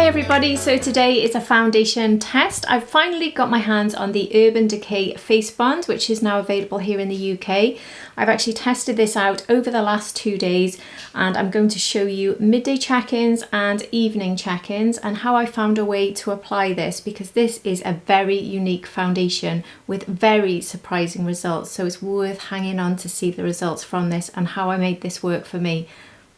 everybody, so today is a foundation test. I've finally got my hands on the Urban Decay Face Bond, which is now available here in the UK. I've actually tested this out over the last 2 days and I'm going to show you midday check-ins and evening check-ins and how I found a way to apply this, because this is a very unique foundation with very surprising results, so it's worth hanging on to see the results from this and how I made this work for me.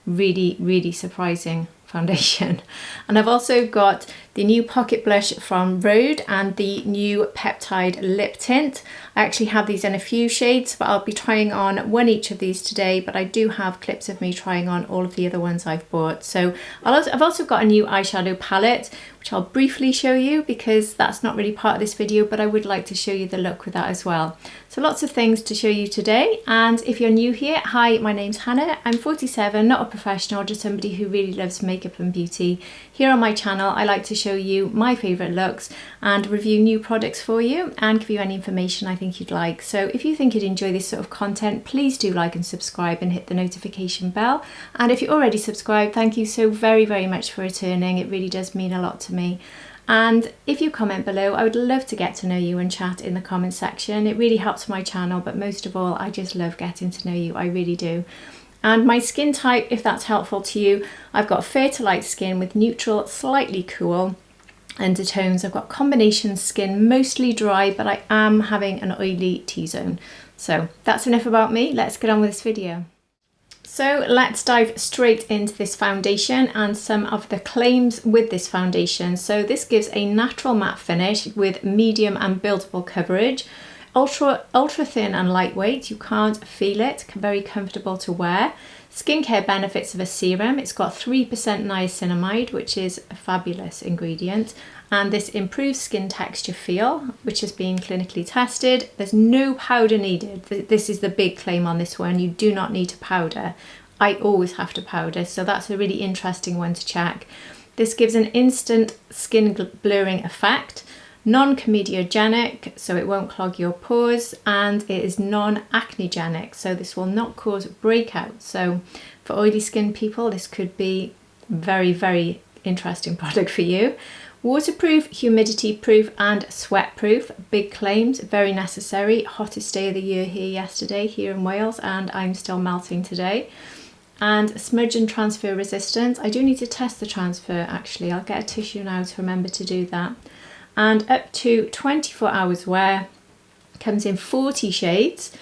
Really surprising foundation. And I've also got the new pocket blush from Rhode and the new peptide lip tint. I actually have these in a few shades, but I'll be trying on one each of these today, but I do have clips of me trying on all of the other ones I've bought. So I've also got a new eyeshadow palette, which I'll briefly show you because that's not really part of this video, but I would like to show you the look with that as well. So lots of things to show you today. And if you're new here, hi, my name's Hannah. I'm 47, not a professional, just somebody who really loves makeup and beauty. Here on my channel, I like to show you my favorite looks and review new products for you and give you any information I think you'd like. So if you think you'd enjoy this sort of content, please do like and subscribe and hit the notification bell. And if you're already subscribed, thank you so very much for returning. It really does mean a lot to me. And if you comment below, I would love to get to know you and chat in the comment section. It really helps my channel, but most of all, I just love getting to know you. I really do. And my skin type, if that's helpful to you, I've got fair to light skin with neutral, slightly cool undertones. I've got combination skin, mostly dry, but I am having an oily T-zone. So that's enough about me. Let's get on with this video. So let's dive straight into this foundation and some of the claims with this foundation. So this gives a natural matte finish with medium and buildable coverage. Ultra thin and lightweight, you can't feel it, very comfortable to wear. Skincare benefits of a serum, it's got 3% niacinamide, which is a fabulous ingredient, and this improves skin texture feel, which has been clinically tested. There's no powder needed. This is the big claim on this one, you do not need to powder. I always have to powder, so that's a really interesting one to check. This gives an instant skin blurring effect. Non-comedogenic, so it won't clog your pores, and it is non-acnegenic, so this will not cause breakouts. So for oily skin people, this could be very interesting product for you. Waterproof, humidity proof and sweat proof, big claims, very necessary. Hottest day of the year here yesterday here in Wales, and I'm still melting today. And smudge and transfer resistance. I do need to test the transfer actually. I'll get a tissue now to remember to do that. And up to 24 hours wear, comes in 40 shades,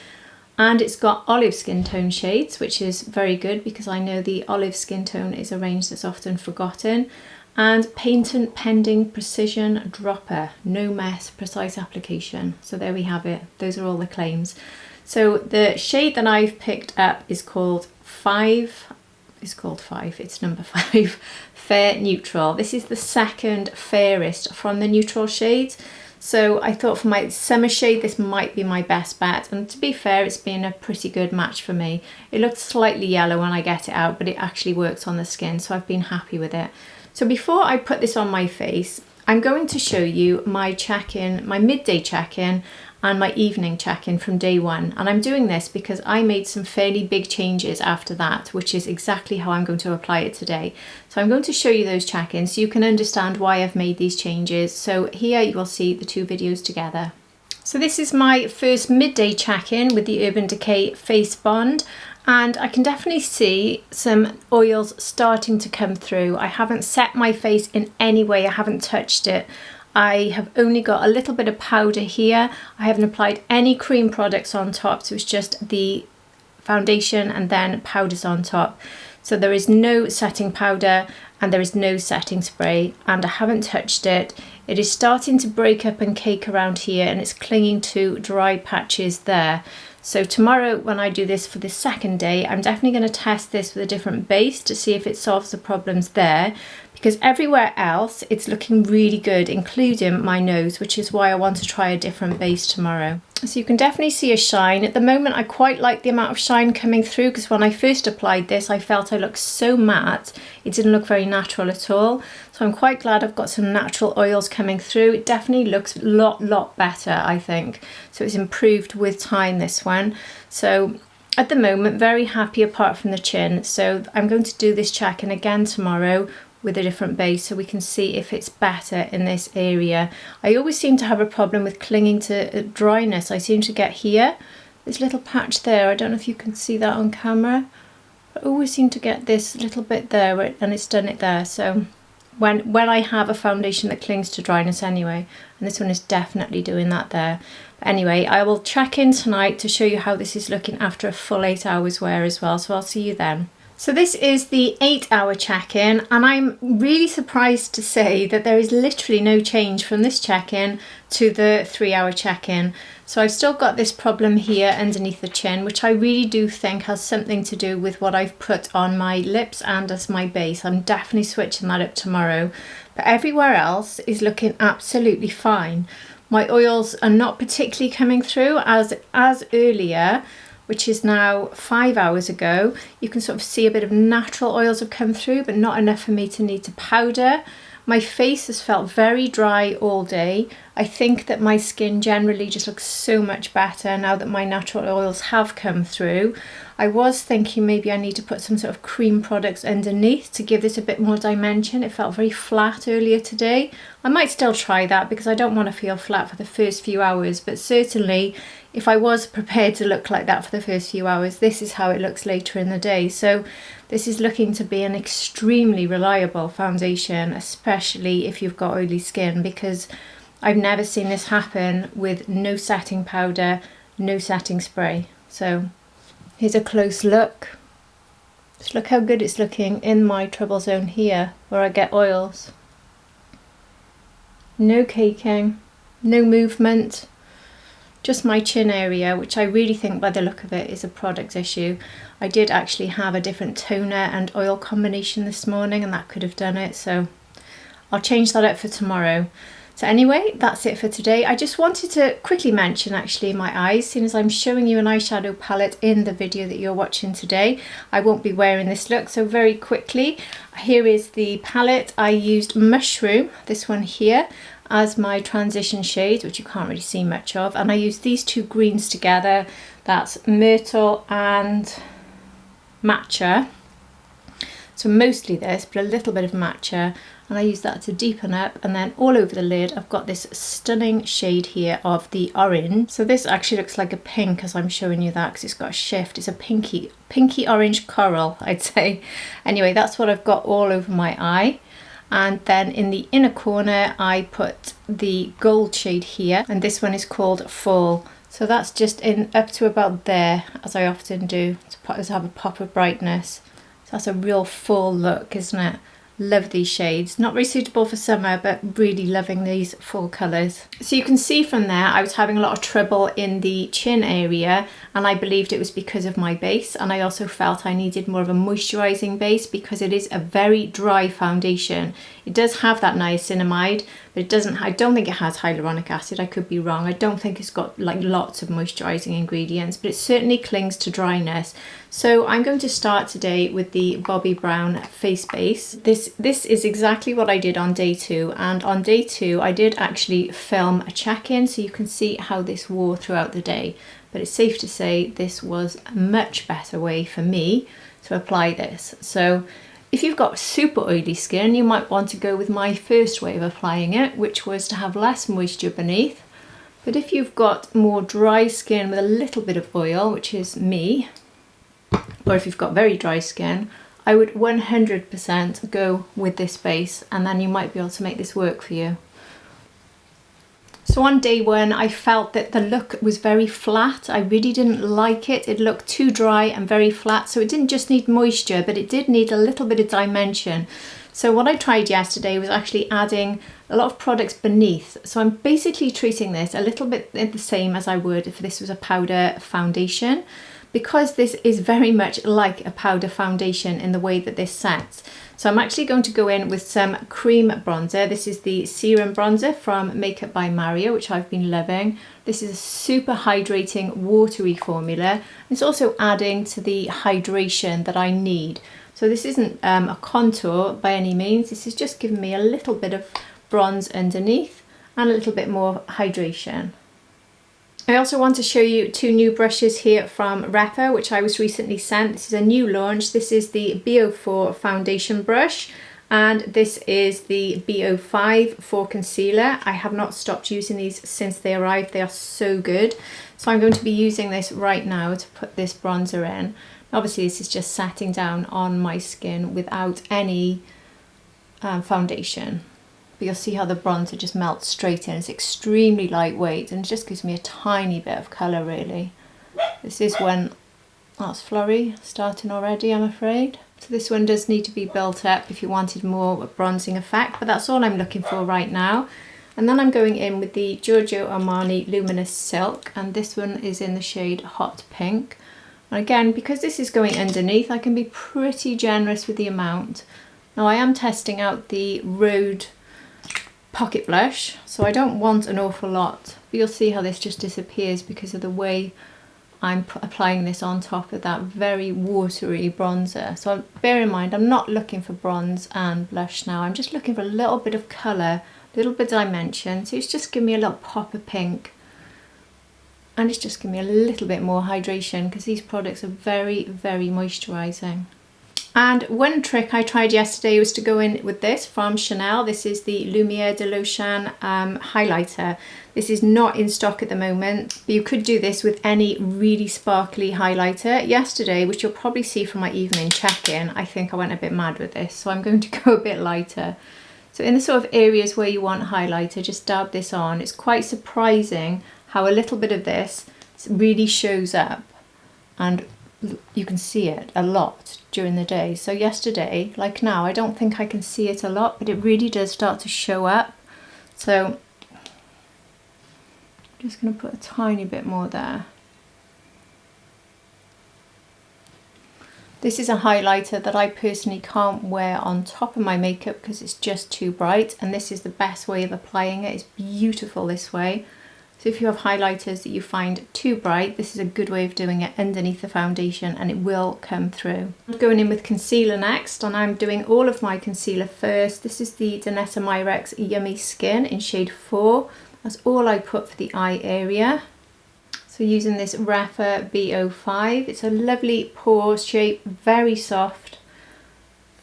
and it's got olive skin tone shades, which is very good because I know the olive skin tone is a range that's often forgotten. And patent pending precision dropper, no mess, precise application. So there we have it, those are all the claims. So the shade that I've picked up is called 5, it's number 5, Fair Neutral. This is the second fairest from the neutral shades. So I thought for my summer shade, this might be my best bet. And to be fair, it's been a pretty good match for me. It looks slightly yellow when I get it out, but it actually works on the skin, so I've been happy with it. So before I put this on my face, I'm going to show you my check-in, my midday check-in and my evening check-in from day one. And I'm doing this because I made some fairly big changes after that, which is exactly how I'm going to apply it today. So I'm going to show you those check-ins so you can understand why I've made these changes. So here you will see the two videos together. So this is my first midday check-in with the Urban Decay Face Bond. And I can definitely see some oils starting to come through. I haven't set my face in any way, I haven't touched it. I have only got a little bit of powder here. I haven't applied any cream products on top, so it's just the foundation and then powders on top. So there is no setting powder and there is no setting spray, and I haven't touched it. It is starting to break up and cake around here and it's clinging to dry patches there. So tomorrow when I do this for the second day, I'm definitely going to test this with a different base to see if it solves the problems there, because everywhere else it's looking really good, including my nose, which is why I want to try a different base tomorrow. So you can definitely see a shine. At the moment I quite like the amount of shine coming through, because when I first applied this I felt I looked so matte, it didn't look very natural at all. So I'm quite glad I've got some natural oils coming through. It definitely looks a lot better, I think. So it's improved with time, this one. So at the moment, very happy apart from the chin. So I'm going to do this check-in again tomorrow with a different base so we can see if it's better in this area. I always seem to have a problem with clinging to dryness. I seem to get here, this little patch there. I don't know if you can see that on camera. I always seem to get this little bit there, and it's done it there. So when I have a foundation that clings to dryness anyway, and this one is definitely doing that there. But anyway, I will check in tonight to show you how this is looking after a full 8 hours wear as well. So I'll see you then. So this is the 8-hour check-in, and I'm really surprised to say that there is literally no change from this check-in to the 3-hour check-in. So I've still got this problem here underneath the chin, which I really do think has something to do with what I've put on my lips and as my base. I'm definitely switching that up tomorrow. But everywhere else is looking absolutely fine. My oils are not particularly coming through as earlier, which is now 5 hours ago. You can sort of see a bit of natural oils have come through, but not enough for me to need to powder. My face has felt very dry all day. I think that my skin generally just looks so much better now that my natural oils have come through. I was thinking maybe I need to put some sort of cream products underneath to give this a bit more dimension. It felt very flat earlier today. I might still try that because I don't want to feel flat for the first few hours, but certainly if I was prepared to look like that for the first few hours, this is how it looks later in the day. So this is looking to be an extremely reliable foundation, especially if you've got oily skin, because I've never seen this happen with no setting powder, no setting spray. So here's a close look. Just look how good it's looking in my trouble zone here where I get oils. No caking, no movement. Just my chin area, which I really think by the look of it is a product issue. I did actually have a different toner and oil combination this morning, and that could have done it, so I'll change that up for tomorrow. So anyway, that's it for today. I just wanted to quickly mention actually my eyes, seeing as I'm showing you an eyeshadow palette in the video that you're watching today. I won't be wearing this look, so very quickly, here is the palette. I used Mushroom, this one here, as my transition shade, which you can't really see much of, and I use these two greens together. That's Myrtle and Matcha. So mostly this, but a little bit of Matcha, and I use that to deepen up. And then all over the lid I've got this stunning shade here of the orange. So this actually looks like a pink as I'm showing you that, because it's got a shift. It's a pinky orange coral, I'd say. Anyway, that's what I've got all over my eye. And then in the inner corner I put the gold shade here, and this one is called Fall. So that's just in up to about there, as I often do, to have a pop of brightness. So that's a real full look, isn't it? Love these shades. Not very suitable for summer, but really loving these fall colours. So you can see from there I was having a lot of trouble in the chin area, and I believed it was because of my base, and I also felt I needed more of a moisturising base because it is a very dry foundation. It does have that niacinamide, but it doesn't. I don't think it has hyaluronic acid. I could be wrong. I don't think it's got like lots of moisturising ingredients, but it certainly clings to dryness. So I'm going to start today with the Bobbi Brown face base. This is exactly what I did on day 2, and on day 2 I did actually film a check-in so you can see how this wore throughout the day. But it's safe to say this was a much better way for me to apply this. So if you've got super oily skin, you might want to go with my first way of applying it, which was to have less moisture beneath. But if you've got more dry skin with a little bit of oil, which is me, or if you've got very dry skin, I would 100% go with this base, and then you might be able to make this work for you. So on day 1 I felt that the look was very flat. I really didn't like it. It looked too dry and very flat, so it didn't just need moisture, but it did need a little bit of dimension. So what I tried yesterday was actually adding a lot of products beneath. So I'm basically treating this a little bit the same as I would if this was a powder foundation, because this is very much like a powder foundation in the way that this sets. So I'm actually going to go in with some cream bronzer. This is the serum bronzer from Makeup by Mario, which I've been loving. This is a super hydrating, watery formula. It's also adding to the hydration that I need. So this isn't a contour by any means. This is just giving me a little bit of bronze underneath and a little bit more hydration. I also want to show you 2 new brushes here from Repa, which I was recently sent. This is a new launch. This is the BO4 foundation brush, And this is the B05 for concealer. I have not stopped using these since they arrived. They are so good. So I'm going to be using this right now to put this bronzer in. Obviously this is just setting down on my skin without any foundation. But you'll see how the bronzer just melts straight in. It's extremely lightweight and it just gives me a tiny bit of colour really. This is when, that's flurry starting already, I'm afraid. So this one does need to be built up if you wanted more bronzing effect, but that's all I'm looking for right now. And then I'm going in with the Giorgio Armani Luminous Silk, and this one is in the shade Hot Pink. And again, because this is going underneath, I can be pretty generous with the amount. Now I am testing out the Rhode pocket blush, so I don't want an awful lot, but you'll see how this just disappears because of the way I'm applying this on top of that very watery bronzer. So bear in mind, I'm not looking for bronze and blush now. I'm just looking for a little bit of colour, a little bit of dimension. So it's just giving me a little pop of pink. And it's just giving me a little bit more hydration because these products are very, very moisturising. And one trick I tried yesterday was to go in with this from Chanel. This is the Lumiere De L'Ocean highlighter. This is not in stock at the moment, but you could do this with any really sparkly highlighter. Yesterday, which you'll probably see from my evening check-in, I think I went a bit mad with this, so I'm going to go a bit lighter. So in the sort of areas where you want highlighter, just dab this on. It's quite surprising how a little bit of this really shows up, and you can see it a lot during the day. So yesterday, like now, I don't think I can see it a lot, but it really does start to show up. So I'm just going to put a tiny bit more there. This is a highlighter that I personally can't wear on top of my makeup because it's just too bright, and this is the best way of applying it. It's beautiful this way. So if you have highlighters that you find too bright, this is a good way of doing it underneath the foundation and it will come through. I'm going in with concealer next, and I'm doing all of my concealer first. This is the Danessa Myricks Yummy Skin in shade 4. That's all I put for the eye area. So using this Rapha B05, it's a lovely pore shape, very soft,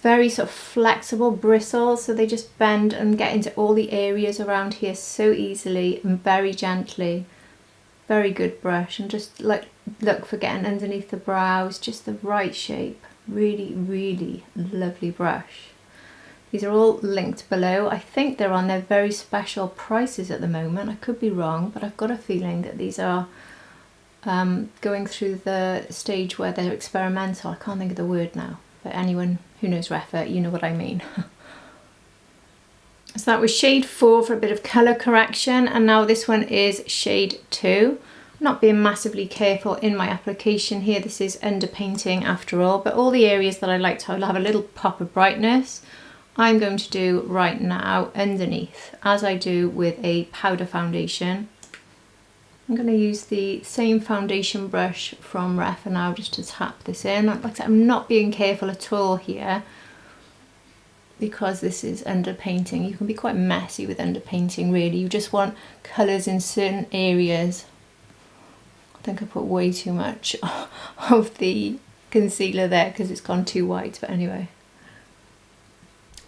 very sort of flexible bristles, so they just bend and get into all the areas around here so easily and very gently. Very good brush, and just like look for getting underneath the brows, just the right shape. Really, really lovely brush. These are all linked below. I think they're on their very special prices at the moment. I could be wrong, but I've got a feeling that these are going through the stage where they're experimental. I can't think of the word now, but anyone who knows Rapha, you know what I mean. So that was shade 4 for a bit of colour correction, and now this one is shade 2. I'm not being massively careful in my application here. This is underpainting after all, but all the areas that I like to have a little pop of brightness, I'm going to do right now underneath, as I do with a powder foundation. I'm going to use the same foundation brush from Rapha now just to tap this in. Like I said, I'm not being careful at all here because this is underpainting. You can be quite messy with underpainting really. You just want colours in certain areas. I think I put way too much of the concealer there because it's gone too white, but anyway.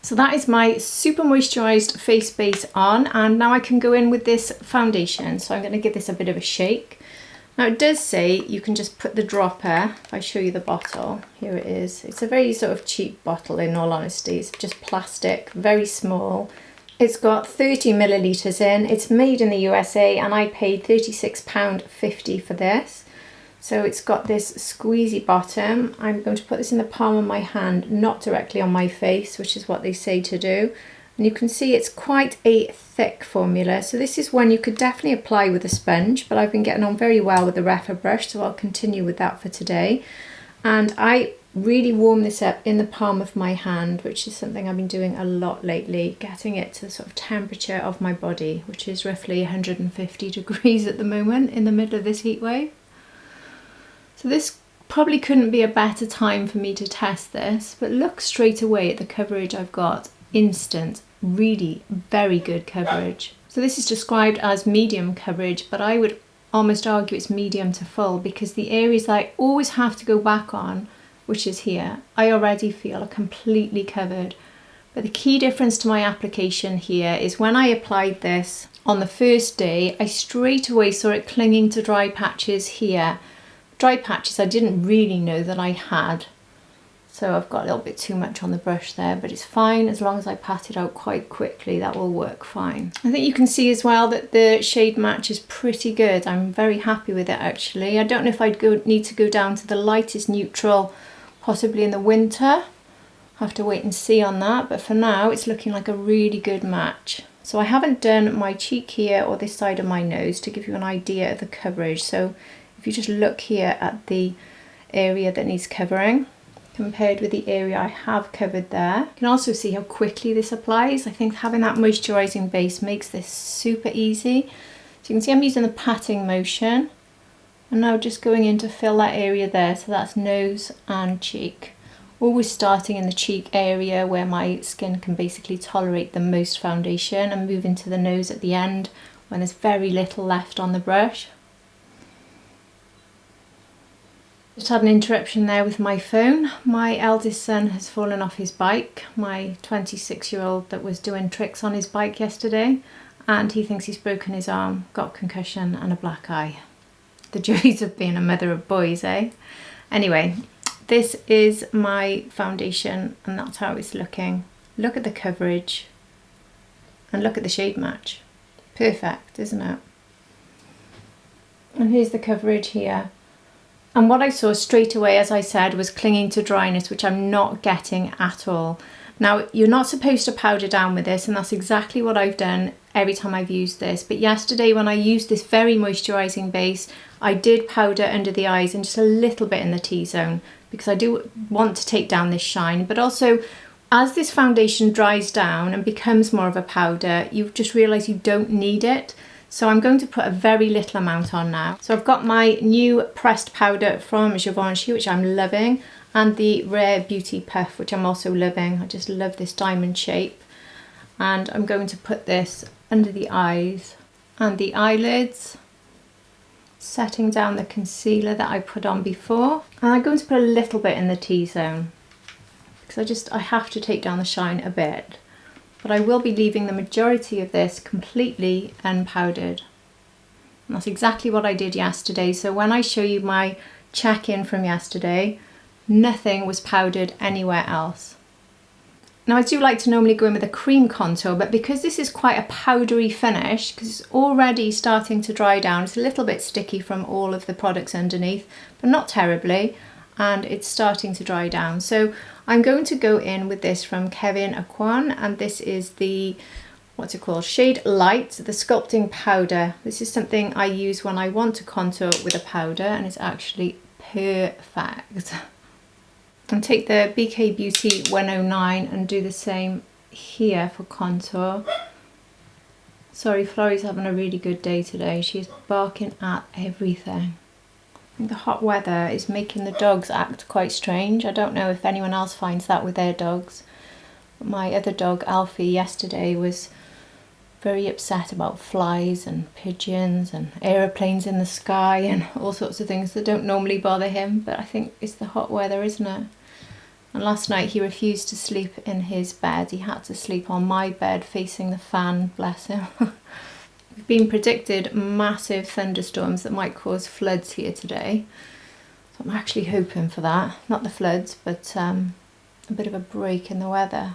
So that is my super moisturised face base on, and now I can go in with this foundation. So I'm going to give this a bit of a shake. Now it does say you can just put the dropper, if I show you the bottle, here it is. It's a very sort of cheap bottle in all honesty, it's just plastic, very small. It's got 30 millilitres in, it's made in the USA, and I paid £36.50 for this. So it's got this squeezy bottom. I'm going to put this in the palm of my hand, not directly on my face, which is what they say to do. And you can see it's quite a thick formula. So this is one you could definitely apply with a sponge, but I've been getting on very well with the Rapha brush, so I'll continue with that for today. And I really warm this up in the palm of my hand, which is something I've been doing a lot lately, getting it to the sort of temperature of my body, which is roughly 150 degrees at the moment in the middle of this heat wave. So this probably couldn't be a better time for me to test this, but look straight away at the coverage I've got. Instant, really very good coverage. So this is described as medium coverage, but I would almost argue it's medium to full because the areas that I always have to go back on, which is here, I already feel are completely covered. But the key difference to my application here is when I applied this on the first day, I straight away saw it clinging to dry patches here. Dry patches I didn't really know that I had. So I've got a little bit too much on the brush there, but it's fine as long as I pat it out quite quickly, that will work fine. I think you can see as well that the shade match is pretty good. I'm very happy with it actually. I don't know if I'd need to go down to the lightest neutral, possibly in the winter. I'll have to wait and see on that, but for now it's looking like a really good match. So I haven't done my cheek here or this side of my nose to give you an idea of the coverage. So if you just look here at the area that needs covering, compared with the area I have covered there. You can also see how quickly this applies. I think having that moisturising base makes this super easy. So you can see I'm using the patting motion and now just going in to fill that area there. So that's nose and cheek. Always starting in the cheek area where my skin can basically tolerate the most foundation, and moving to the nose at the end when there's very little left on the brush. Just had an interruption there with my phone. My eldest son has fallen off his bike, my 26-year-old that was doing tricks on his bike yesterday, and he thinks he's broken his arm, got concussion and a black eye. The joys of being a mother of boys, eh? Anyway, this is my foundation and that's how it's looking. Look at the coverage and look at the shade match. Perfect, isn't it? And here's the coverage here. And what I saw straight away, as I said, was clinging to dryness, which I'm not getting at all. Now, you're not supposed to powder down with this, and that's exactly what I've done every time I've used this. But yesterday, when I used this very moisturising base, I did powder under the eyes and just a little bit in the T-zone, because I do want to take down this shine. But also, as this foundation dries down and becomes more of a powder, you just realise you don't need it. So I'm going to put a very little amount on now. So I've got my new pressed powder from Givenchy, which I'm loving, and the Rare Beauty Puff, which I'm also loving. I just love this diamond shape. And I'm going to put this under the eyes and the eyelids, setting down the concealer that I put on before. And I'm going to put a little bit in the T-zone, because I have to take down the shine a bit. But I will be leaving the majority of this completely unpowdered. And that's exactly what I did yesterday. So when I show you my check-in from yesterday, nothing was powdered anywhere else. Now I do like to normally go in with a cream contour, but because this is quite a powdery finish, because it's already starting to dry down, it's a little bit sticky from all of the products underneath, but not terribly, and it's starting to dry down. So I'm going to go in with this from Kevyn Aucoin, and this is the, what's it called, Shade Light, the sculpting powder. This is something I use when I want to contour with a powder, and it's actually perfect. And take the BK Beauty 109 and do the same here for contour. Sorry, Florrie's having a really good day today. She's barking at everything. The hot weather is making the dogs act quite strange. I don't know if anyone else finds that with their dogs. But my other dog, Alfie, yesterday was very upset about flies and pigeons and aeroplanes in the sky and all sorts of things that don't normally bother him. But I think it's the hot weather, isn't it? And last night he refused to sleep in his bed. He had to sleep on my bed facing the fan, bless him. We've been predicted massive thunderstorms that might cause floods here today. So I'm actually hoping for that. Not the floods, but a bit of a break in the weather.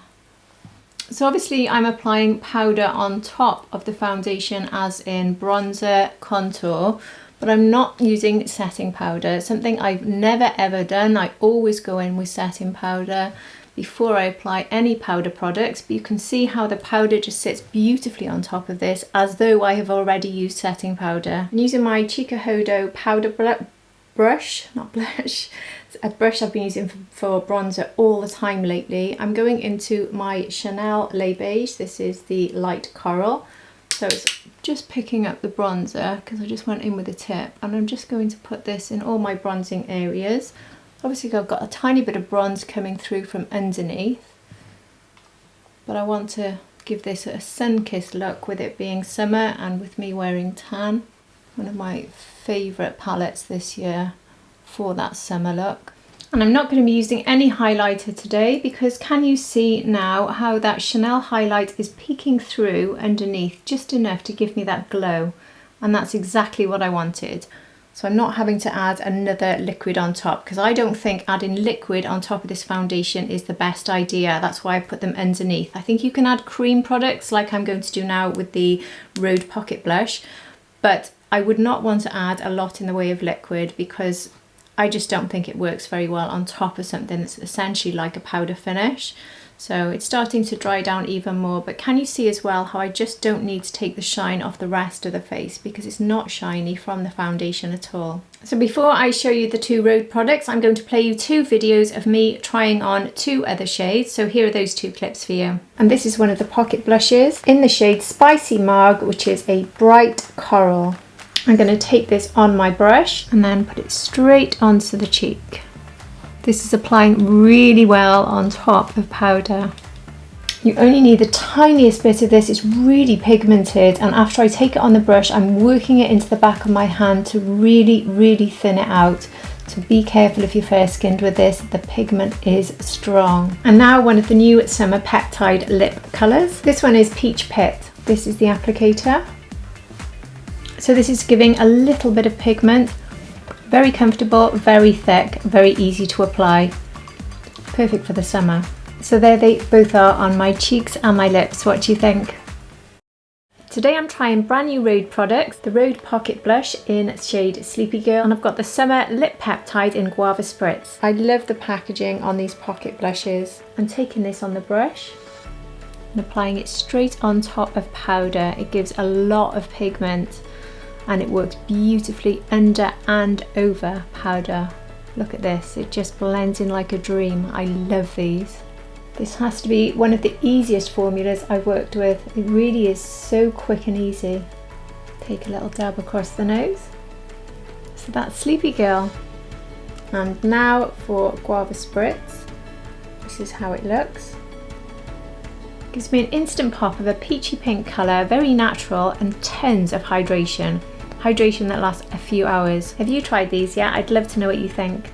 So obviously I'm applying powder on top of the foundation, as in bronzer, contour, but I'm not using setting powder, something I've never ever done. I always go in with setting powder before I apply any powder products, but you can see how the powder just sits beautifully on top of this, as though I have already used setting powder. I'm using my Chikahodo powder brush, not blush, it's a brush I've been using for bronzer all the time lately. I'm going into my Chanel Les Beiges. This is the light coral, so it's just picking up the bronzer because I just went in with a tip, and I'm just going to put this in all my bronzing areas. Obviously I've got a tiny bit of bronze coming through from underneath, but I want to give this a sun-kissed look with it being summer and with me wearing tan. One of my favourite palettes this year for that summer look. And I'm not going to be using any highlighter today because can you see now how that Chanel highlight is peeking through underneath just enough to give me that glow? And that's exactly what I wanted. So I'm not having to add another liquid on top because I don't think adding liquid on top of this foundation is the best idea. That's why I put them underneath. I think you can add cream products like I'm going to do now with the Rhode Pocket Blush, but I would not want to add a lot in the way of liquid because I just don't think it works very well on top of something that's essentially like a powder finish. So it's starting to dry down even more, but can you see as well how I just don't need to take the shine off the rest of the face because it's not shiny from the foundation at all. So before I show you the two Rhode products, I'm going to play you two videos of me trying on two other shades. So here are those two clips for you. And this is one of the pocket blushes in the shade Spicy Marg, which is a bright coral. I'm going to take this on my brush and then put it straight onto the cheek. This is applying really well on top of powder. You only need the tiniest bit of this. It's really pigmented, and after I take it on the brush, I'm working it into the back of my hand to really thin it out. So be careful if you're fair skinned with this, the pigment is strong. And now one of the new summer peptide lip colours. This one is Peach Pit. This is the applicator. So this is giving a little bit of pigment. Very comfortable, very thick, very easy to apply. Perfect for the summer. So there they both are on my cheeks and my lips. What do you think? Today I'm trying brand new Rhode products. The Rhode Pocket Blush in shade Sleepy Girl, and I've got the Summer Lip Peptide in Guava Spritz. I love the packaging on these pocket blushes. I'm taking this on the brush and applying it straight on top of powder. It gives a lot of pigment, and it works beautifully under and over powder. Look at this, it just blends in like a dream. I love these. This has to be one of the easiest formulas I've worked with. It really is so quick and easy. Take a little dab across the nose. So that's Sleepy Girl. And now for Guava Spritz. This is how it looks. Gives me an instant pop of a peachy pink colour, very natural, and tons of hydration. Hydration that lasts a few hours. Have you tried these yet? I'd love to know what you think.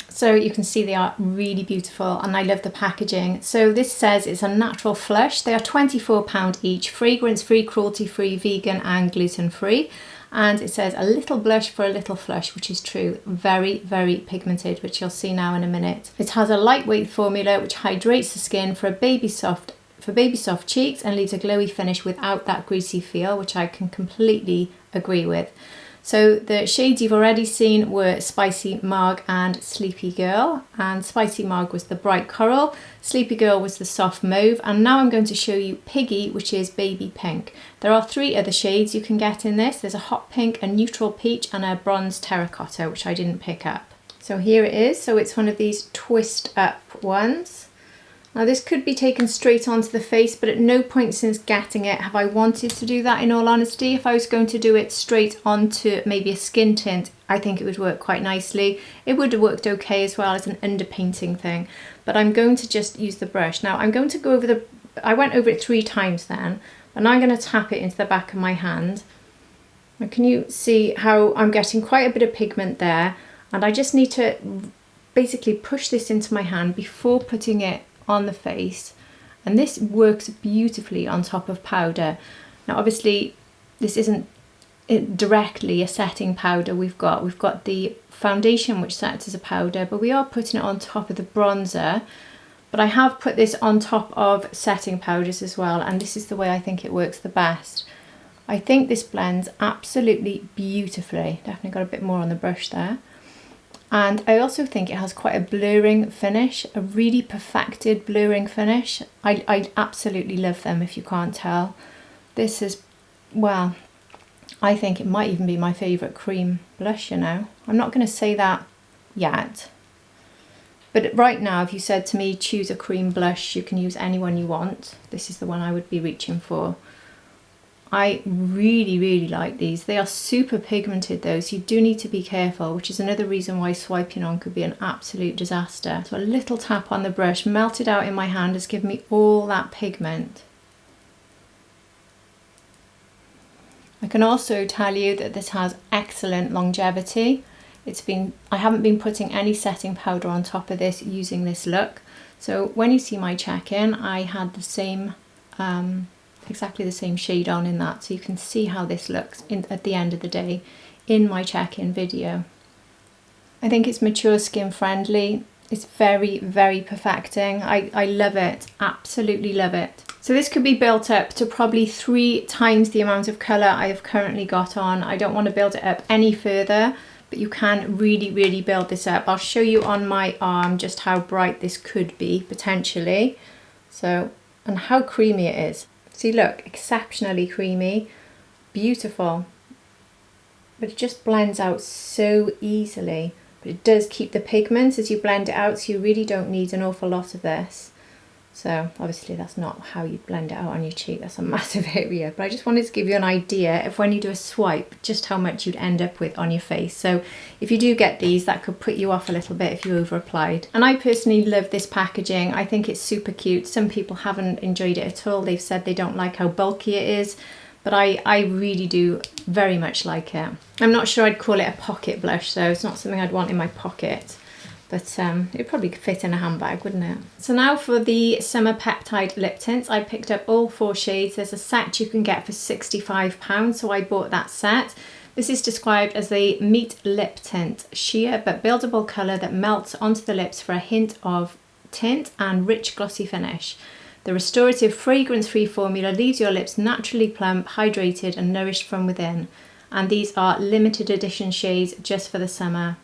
So you can see they are really beautiful, and I love the packaging. So this says it's a natural flush. They are £24 each, fragrance free, cruelty free, vegan and gluten free. And it says a little blush for a little flush, which is true. Very pigmented, which you'll see now in a minute. It has a lightweight formula which hydrates the skin for baby soft cheeks and leaves a glowy finish without that greasy feel, which I can completely agree with. So the shades you've already seen were Spicy Marg and Sleepy Girl, and Spicy Marg was the bright coral, Sleepy Girl was the soft mauve, and now I'm going to show you Piggy, which is baby pink. There are 3 other shades you can get in this. There's a hot pink, a neutral peach, and a bronze terracotta, which I didn't pick up. So here it is. So it's one of these twist up ones. Now this could be taken straight onto the face, but at no point since getting it have I wanted to do that, in all honesty. If I was going to do it straight onto maybe a skin tint, I think it would work quite nicely. It would have worked okay as well as an underpainting thing, but I'm going to just use the brush. Now I'm going to go over I went over it 3 times then, and I'm going to tap it into the back of my hand. Now can you see how I'm getting quite a bit of pigment there, and I just need to basically push this into my hand before putting it on the face, and this works beautifully on top of powder. Now obviously this isn't directly a setting powder we've got the foundation which sets as a powder, but we are putting it on top of the bronzer. But I have put this on top of setting powders as well, and this is the way I think it works the best. I think this blends absolutely beautifully. Definitely got a bit more on the brush there. And I also think it has quite a blurring finish, a really perfected blurring finish. I absolutely love them, if you can't tell. This is, well, I think it might even be my favourite cream blush, you know. I'm not going to say that yet. But right now, if you said to me, choose a cream blush, you can use any one you want. This is the one I would be reaching for. I really like these. They are super pigmented though, so you do need to be careful, which is another reason why swiping on could be an absolute disaster. So a little tap on the brush, melted out in my hand, has given me all that pigment. I can also tell you that this has excellent longevity. I haven't been putting any setting powder on top of this using this look. So when you see my check-in, I had the same, exactly the same shade on in that. So you can see how this looks at the end of the day in my check-in video. I think it's mature skin friendly. It's very, very perfecting. I love it, absolutely love it. So this could be built up to probably 3 times the amount of colour I have currently got on. I don't want to build it up any further, but you can really, really build this up. I'll show you on my arm just how bright this could be, potentially. So, and how creamy it is. See, look, exceptionally creamy, beautiful. But it just blends out so easily. But it does keep the pigment as you blend it out, so you really don't need an awful lot of this. So obviously that's not how you blend it out on your cheek, that's a massive area, but I just wanted to give you an idea of when you do a swipe, just how much you'd end up with on your face. So if you do get these, that could put you off a little bit if you over applied. And I personally love this packaging. I think it's super cute. Some people haven't enjoyed it at all. They've said they don't like how bulky it is, but I really do very much like it. I'm not sure I'd call it a pocket blush, so it's not something I'd want in my pocket. But it'd probably fit in a handbag, wouldn't it? So now for the Summer Peptide Lip Tints, I picked up all 4 shades. There's a set you can get for £65, so I bought that set. This is described as a Meat Lip Tint, sheer but buildable colour that melts onto the lips for a hint of tint and rich glossy finish. The restorative fragrance-free formula leaves your lips naturally plump, hydrated and nourished from within. And these are limited edition shades just for the summer.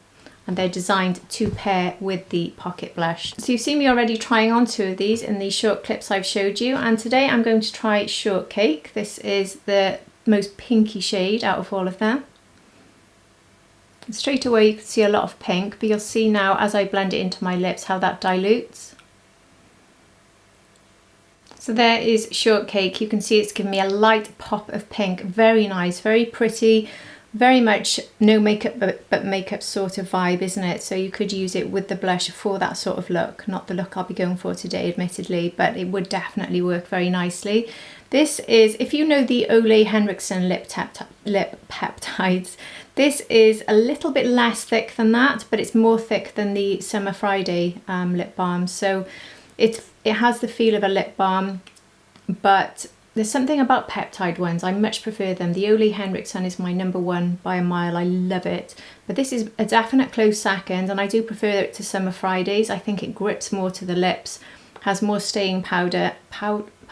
And they're designed to pair with the pocket blush. So you've seen me already trying on 2 of these in the short clips I've showed you, and today I'm going to try Shortcake. This is the most pinky shade out of all of them. And straight away you can see a lot of pink, but you'll see now as I blend it into my lips how that dilutes. So there is Shortcake. You can see it's giving me a light pop of pink. Very nice, very pretty. Very much no makeup but makeup sort of vibe, isn't it? So you could use it with the blush for that sort of look. Not the look I'll be going for today, admittedly, but it would definitely work very nicely. This is, if you know the Ole Henriksen lip peptides, this is a little bit less thick than that, but it's more thick than the Summer Friday lip balm. So it has the feel of a lip balm, but there's something about peptide ones, I much prefer them. The Ole Henriksen is my #1 by a mile, I love it. But this is a definite close second, and I do prefer it to Summer Fridays. I think it grips more to the lips, has more staying powder,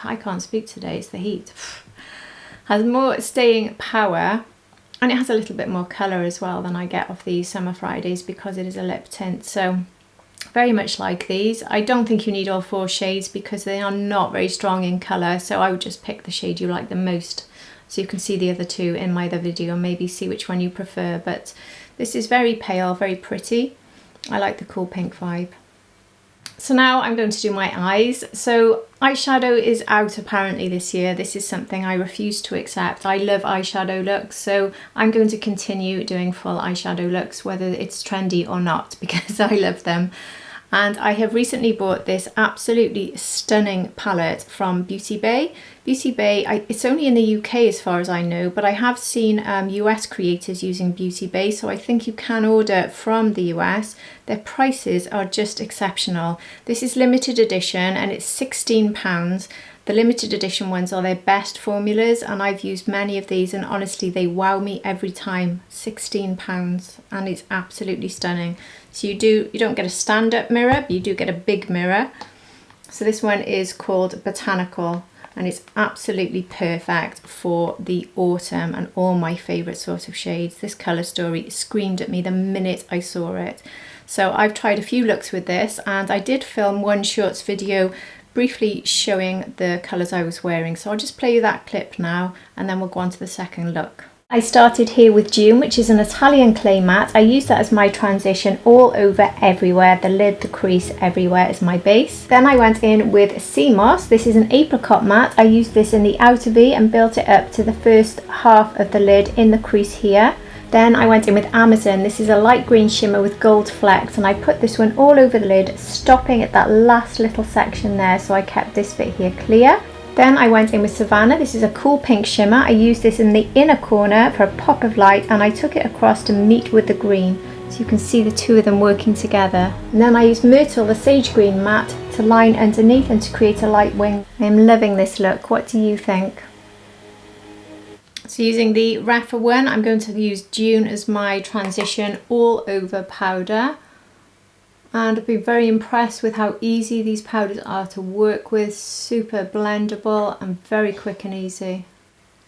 I can't speak today, it's the heat. Has more staying power, and it has a little bit more colour as well than I get off the Summer Fridays because it is a lip tint. So very much like these. I don't think you need all 4 shades because they are not very strong in colour, so I would just pick the shade you like the most. So you can see the other 2 in my other video and maybe see which one you prefer, but this is very pale, very pretty. I like the cool pink vibe. So now I'm going to do my eyes. So eyeshadow is out apparently this year. This is something I refuse to accept. I love eyeshadow looks, so I'm going to continue doing full eyeshadow looks, whether it's trendy or not, because I love them. And I have recently bought this absolutely stunning palette from Beauty Bay. Beauty Bay, it's only in the UK as far as I know, but I have seen US creators using Beauty Bay, so I think you can order from the US. Their prices are just exceptional. This is limited edition and it's £16. The limited edition ones are their best formulas, and I've used many of these and honestly they wow me every time. £16 and it's absolutely stunning. So you don't get a stand-up mirror, but you do get a big mirror. So this one is called Botanical and it's absolutely perfect for the autumn and all my favourite sort of shades. This colour story screamed at me the minute I saw it. So I've tried a few looks with this, and I did film one shorts video briefly showing the colours I was wearing. So I'll just play you that clip now and then we'll go on to the second look. I started here with June, which is an Italian clay matte. I use that as my transition all over everywhere, the lid, the crease, everywhere as my base. Then I went in with Sea Moss. This is an apricot matte. I used this in the outer V and built it up to the first half of the lid in the crease here. Then I went in with Amazon. This is a light green shimmer with gold flecks, and I put this one all over the lid, stopping at that last little section there, so I kept this bit here clear. Then I went in with Savannah. This is a cool pink shimmer. I used this in the inner corner for a pop of light, and I took it across to meet with the green. So you can see the two of them working together. And then I use Myrtle, the sage green matte, to line underneath and to create a light wing. I'm loving this look. What do you think? So using the Rapha one, I'm going to use June as my transition all over powder. And I've been very impressed with how easy these powders are to work with. Super blendable and very quick and easy.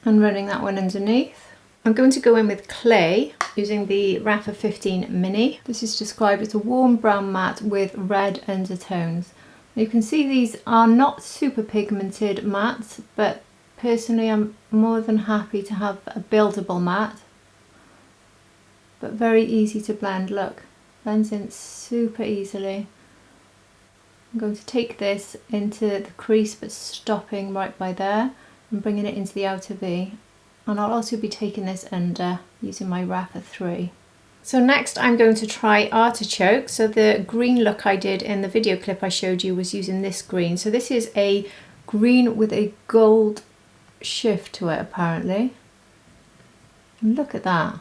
And running that one underneath. I'm going to go in with clay using the Rapha 15 Mini. This is described as a warm brown matte with red undertones. You can see these are not super pigmented mattes, but personally I'm more than happy to have a buildable matte. But very easy to blend, look. Blends in super easily. I'm going to take this into the crease but stopping right by there and bringing it into the outer V. And I'll also be taking this under using my Rapha 3. So next I'm going to try Artichoke. So the green look I did in the video clip I showed you was using this green. So this is a green with a gold shift to it apparently. And look at that.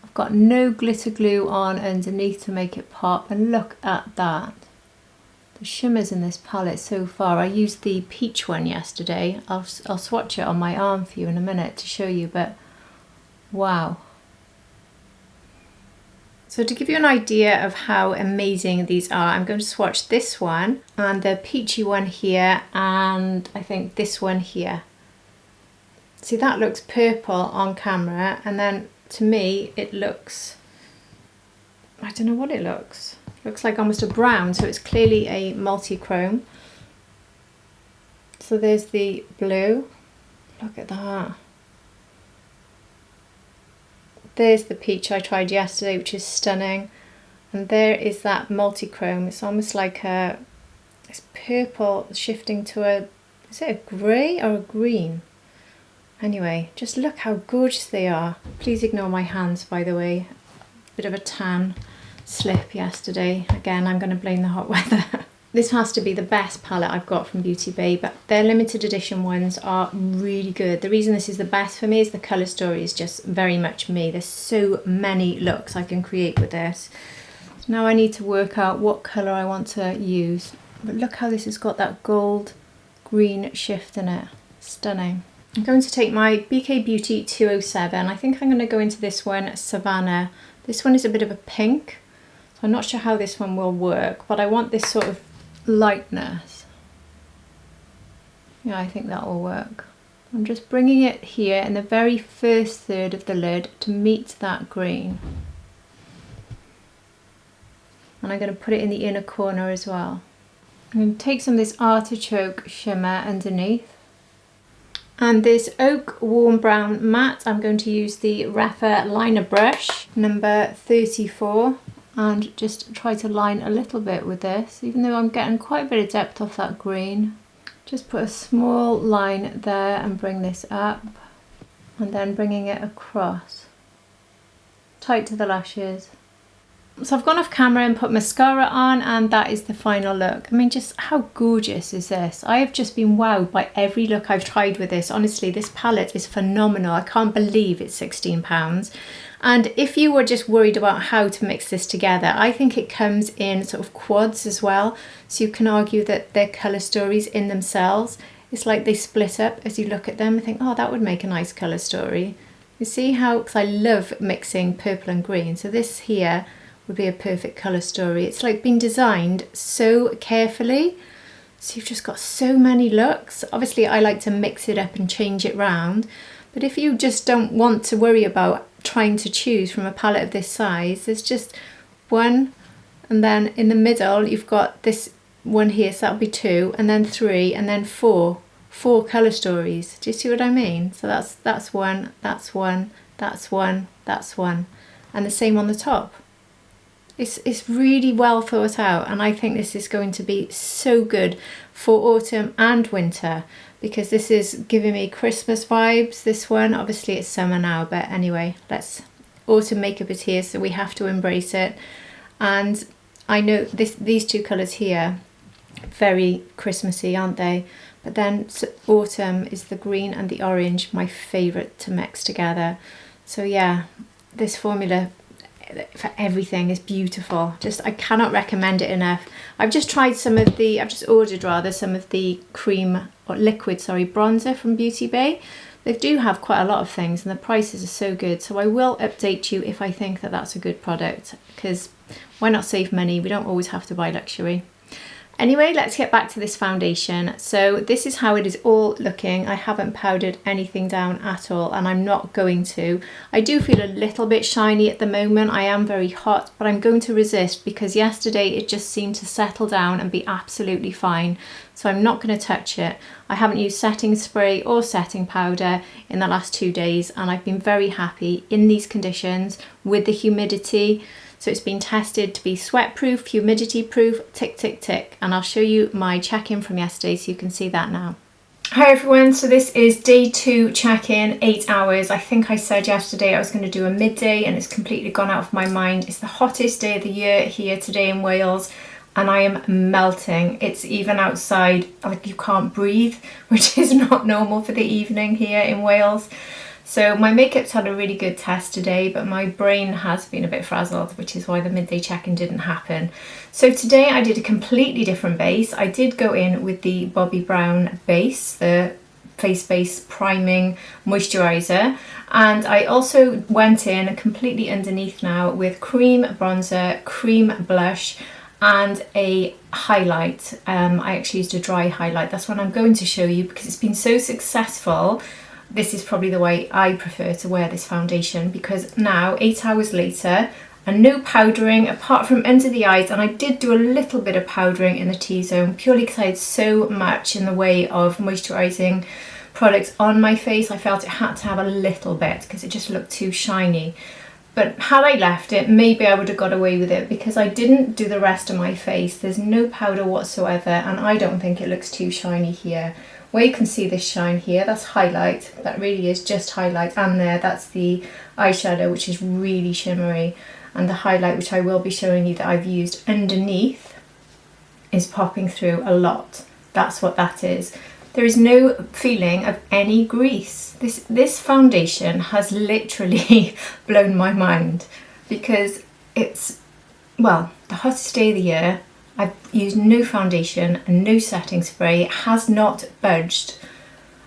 I've got no glitter glue on underneath to make it pop, and look at that. The shimmers in this palette so far. I used the peach one yesterday. I'll swatch it on my arm for you in a minute to show you, but wow. So to give you an idea of how amazing these are, I'm going to swatch this one and the peachy one here, and I think this one here. See, that looks purple on camera, and then to me it looks, I don't know what it looks. Looks like almost a brown, so it's clearly a multi-chrome. So there's the blue. Look at that. There's the peach I tried yesterday, which is stunning. And there is that multi-chrome. It's almost like it's purple shifting to a, is it a grey or a green? Anyway, just look how gorgeous they are. Please ignore my hands, by the way. Bit of a tan slip yesterday. Again, I'm going to blame the hot weather. This has to be the best palette I've got from Beauty Bay, but their limited edition ones are really good. The reason this is the best for me is the colour story is just very much me. There's so many looks I can create with this. So now I need to work out what colour I want to use. But look how this has got that gold green shift in it. Stunning. I'm going to take my BK Beauty 207. I think I'm going to go into this one, Savannah. This one is a bit of a pink. I'm not sure how this one will work, but I want this sort of lightness. Yeah, I think that will work. I'm just bringing it here in the very first third of the lid to meet that green. And I'm going to put it in the inner corner as well. I'm going to take some of this Artichoke shimmer underneath. And this Oak Warm Brown Matte, I'm going to use the Rapha liner brush, number 34. And just try to line a little bit with this, even though I'm getting quite a bit of depth off that green. Just put a small line there and bring this up, and then bringing it across, tight to the lashes. So I've gone off camera and put mascara on, and that is the final look. I mean, just how gorgeous is this? I have just been wowed by every look I've tried with this. Honestly, this palette is phenomenal. I can't believe it's £16. And if you were just worried about how to mix this together, I think it comes in sort of quads as well. So you can argue that they're colour stories in themselves. It's like they split up as you look at them and think, oh, that would make a nice colour story. You see how, because I love mixing purple and green. So this here would be a perfect colour story. It's like been designed so carefully. So you've just got so many looks. Obviously I like to mix it up and change it round. But if you just don't want to worry about trying to choose from a palette of this size, there's just one, and then in the middle you've got this one here, so that'll be 2, and then 3, and then 4 colour stories. Do you see what I mean? So that's one, that's one, that's one, that's one, and the same on the top. It's really well thought out, and I think this is going to be so good for autumn and winter, because this is giving me Christmas vibes, this one. Obviously it's summer now, but anyway, autumn makeup is here, so we have to embrace it. And I know these two colours here, very Christmassy, aren't they? But then autumn is the green and the orange, my favourite to mix together. So yeah, this formula for everything is beautiful. Just, I cannot recommend it enough. I've just tried some of the, I've just ordered rather, some of the cream or liquid, sorry, bronzer from Beauty Bay. They do have quite a lot of things and the prices are so good. So I will update you if I think that that's a good product, because why not save money? We don't always have to buy luxury. Anyway, let's get back to this foundation. So this is how it is all looking. I haven't powdered anything down at all, and I'm not going to. I do feel a little bit shiny at the moment. I am very hot, but I'm going to resist because yesterday it just seemed to settle down and be absolutely fine. So I'm not going to touch it. I haven't used setting spray or setting powder in the last 2 days, and I've been very happy in these conditions with the humidity. So it's been tested to be sweat proof, humidity proof, tick, tick, tick. And I'll show you my check-in from yesterday so you can see that now. Hi everyone, so this is day 2 check-in, 8 hours. I think I said yesterday I was going to do a midday and it's completely gone out of my mind. It's the hottest day of the year here today in Wales and I am melting. It's even outside, like you can't breathe, which is not normal for the evening here in Wales. So my makeup's had a really good test today, but my brain has been a bit frazzled, which is why the midday check-in didn't happen. So today I did a completely different base. I did go in with the Bobbi Brown base, the face base priming moisturiser, and I also went in completely underneath now with cream bronzer, cream blush, and a highlight. I actually used a dry highlight. That's what I'm going to show you because it's been so successful. This is probably the way I prefer to wear this foundation, because now 8 hours later and no powdering apart from under the eyes, and I did do a little bit of powdering in the T-zone purely because I had so much in the way of moisturising products on my face. I felt it had to have a little bit because it just looked too shiny. But had I left it, maybe I would have got away with it because I didn't do the rest of my face. There's no powder whatsoever and I don't think it looks too shiny here. Where you can see this shine here, that's highlight. That really is just highlight. And there, that's the eyeshadow, which is really shimmery. And the highlight, which I will be showing you that I've used underneath, is popping through a lot. That's what that is. There is no feeling of any grease. This foundation has literally blown my mind because it's, well, the hottest day of the year. I've used no foundation and no setting spray. It has not budged.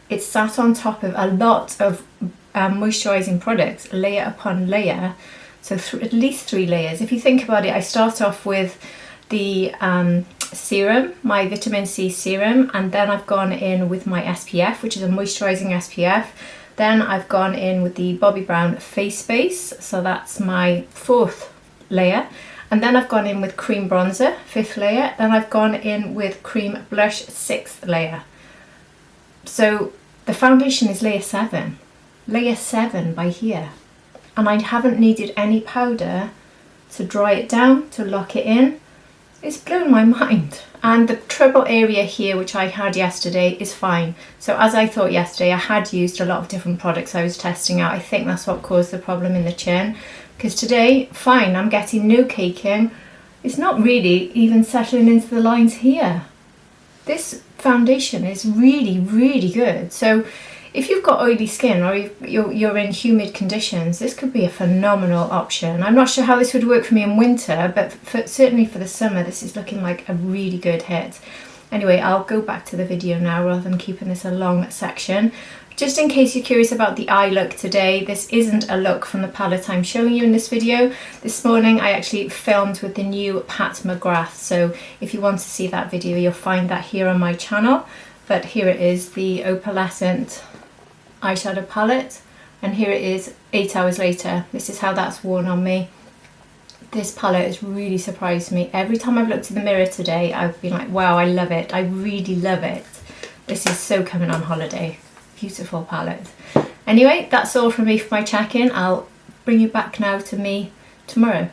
It's sat on top of a lot of moisturising products, layer upon layer. So at least 3 layers. If you think about it, I start off with the serum, my vitamin C serum, and then I've gone in with my SPF, which is a moisturising SPF. Then I've gone in with the Bobbi Brown face base, so that's my 4th layer. And then I've gone in with cream bronzer, 5th layer. Then I've gone in with cream blush, 6th layer. So the foundation is layer 7 by here. And I haven't needed any powder to dry it down, to lock it in. It's blown my mind. And the trouble area here, which I had yesterday, is fine. So as I thought yesterday, I had used a lot of different products I was testing out. I think that's what caused the problem in the chin. Because today, fine, I'm getting no caking. It's not really even settling into the lines here. This foundation is really, really good. So if you've got oily skin or you're in humid conditions, this could be a phenomenal option. I'm not sure how this would work for me in winter, but certainly for the summer, this is looking like a really good hit. Anyway, I'll go back to the video now rather than keeping this a long section. Just in case you're curious about the eye look today, this isn't a look from the palette I'm showing you in this video. This morning I actually filmed with the new Pat McGrath, so if you want to see that video you'll find that here on my channel. But here it is, the opalescent eyeshadow palette, and here it is 8 hours later. This is how that's worn on me. This palette has really surprised me. Every time I've looked in the mirror today I've been like, wow, I love it, I really love it. This is so coming on holiday. Beautiful palette. Anyway, that's all from me for my check-in. I'll bring you back now to me tomorrow.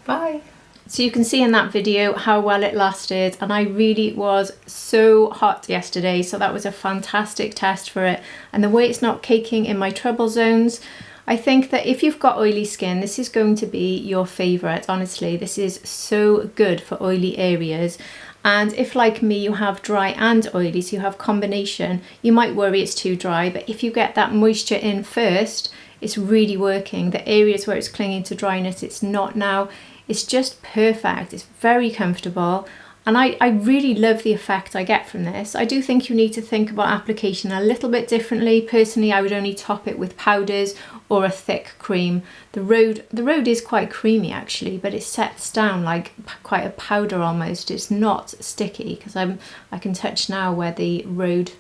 Bye. So you can see in that video how well it lasted, and I really was so hot yesterday, so that was a fantastic test for it. And the way it's not caking in my trouble zones, I think that if you've got oily skin, this is going to be your favourite. Honestly, this is so good for oily areas. And if, like me, you have dry and oily, so you have combination, you might worry it's too dry, but if you get that moisture in first, it's really working. The areas where it's clinging to dryness, it's not now. It's just perfect. It's very comfortable. And I really love the effect I get from this. I do think you need to think about application a little bit differently. Personally, I would only top it with powders or a thick cream. The Rhode is quite creamy actually, but it sets down like quite a powder almost. It's not sticky, because I can touch now where the Rhode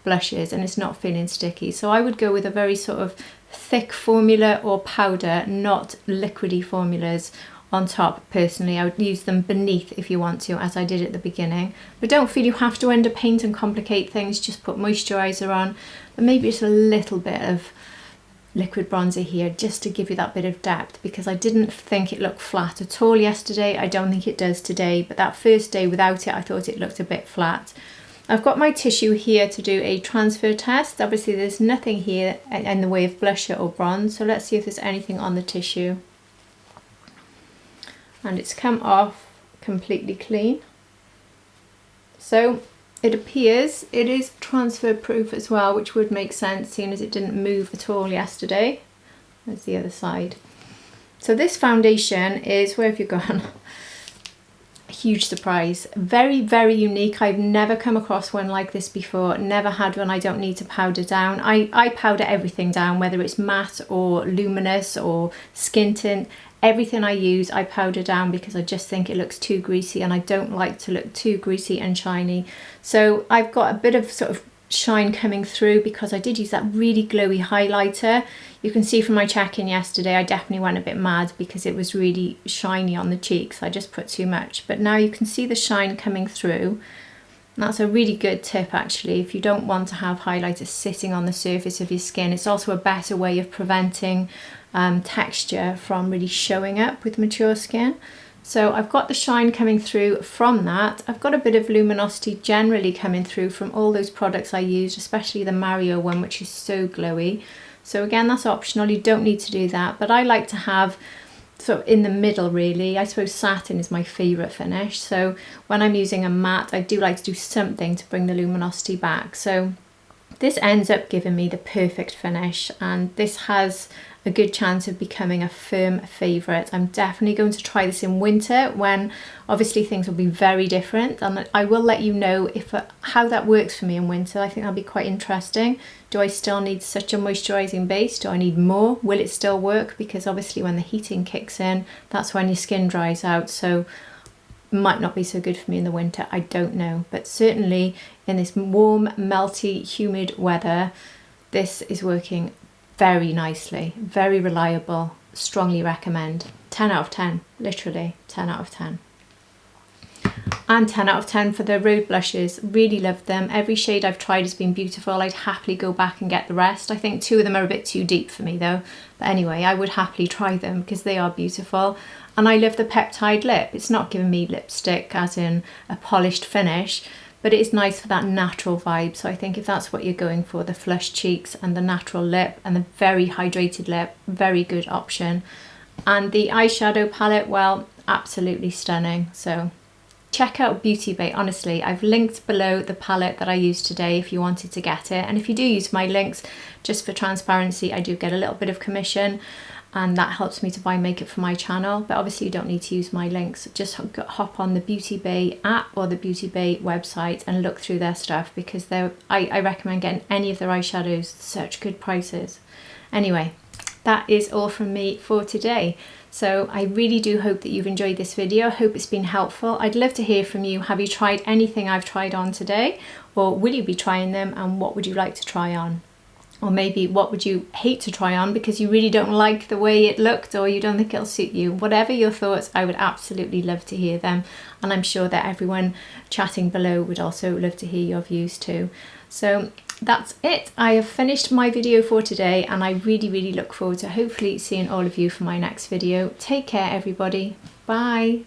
blush is and it's not feeling sticky. So I would go with a very sort of thick formula or powder, not liquidy formulas on top. Personally, I would use them beneath if you want to, as I did at the beginning. But don't feel you have to underpaint and complicate things, just put moisturiser on. But maybe just a little bit of liquid bronzer here just to give you that bit of depth, because I didn't think it looked flat at all yesterday. I don't think it does today, but that first day without it, I thought it looked a bit flat. I've got my tissue here to do a transfer test. Obviously there's nothing here in the way of blusher or bronze, so let's see if there's anything on the tissue. And it's come off completely clean. So it appears it is transfer proof as well, which would make sense seeing as it didn't move at all yesterday. There's the other side. So this foundation is, where have you gone? A huge surprise. Very, very unique. I've never come across one like this before. Never had one I don't need to powder down. I powder everything down, whether it's matte or luminous or skin tint. Everything I use I powder down because I just think it looks too greasy, and I don't like to look too greasy and shiny. So I've got a bit of sort of shine coming through because I did use that really glowy highlighter. You can see from my check-in yesterday I definitely went a bit mad because it was really shiny on the cheeks. I just put too much, but now you can see the shine coming through. That's a really good tip actually, if you don't want to have highlighter sitting on the surface of your skin. It's also a better way of preventing texture from really showing up with mature skin. So I've got the shine coming through from that. I've got a bit of luminosity generally coming through from all those products I used, especially the Mario one, which is so glowy. So again, that's optional, you don't need to do that, but I like to have sort of in the middle really. I suppose satin is my favourite finish, so when I'm using a matte I do like to do something to bring the luminosity back. So this ends up giving me the perfect finish, and this has a good chance of becoming a firm favourite. I'm definitely going to try this in winter when obviously things will be very different, and I will let you know if how that works for me in winter. I think that'll be quite interesting. Do I still need such a moisturising base? Do I need more? Will it still work? Because obviously when the heating kicks in, that's when your skin dries out, so might not be so good for me in the winter, I don't know. But certainly in this warm, melty, humid weather, this is working very nicely, very reliable, strongly recommend. 10 out of 10, literally 10 out of 10. And 10 out of 10 for the Rhode blushes. Really loved them. Every shade I've tried has been beautiful. I'd happily go back and get the rest. I think 2 of them are a bit too deep for me though. But anyway, I would happily try them because they are beautiful. And I love the peptide lip. It's not giving me lipstick as in a polished finish, but it is nice for that natural vibe. So I think if that's what you're going for, the flush cheeks and the natural lip and the very hydrated lip, very good option. And the eyeshadow palette, well, absolutely stunning. So check out Beauty Bay. Honestly, I've linked below the palette that I used today if you wanted to get it. And if you do use my links, just for transparency, I do get a little bit of commission, and that helps me to buy makeup for my channel. But obviously you don't need to use my links. Just hop on the Beauty Bay app or the Beauty Bay website and look through their stuff, because I recommend getting any of their eyeshadows, such good prices. Anyway, that is all from me for today. So I really do hope that you've enjoyed this video. I hope it's been helpful. I'd love to hear from you. Have you tried anything I've tried on today, or will you be trying them, and what would you like to try on? Or maybe what would you hate to try on because you really don't like the way it looked, or you don't think it'll suit you. Whatever your thoughts, I would absolutely love to hear them. And I'm sure that everyone chatting below would also love to hear your views too. So that's it. I have finished my video for today, and I really, really look forward to hopefully seeing all of you for my next video. Take care, everybody. Bye.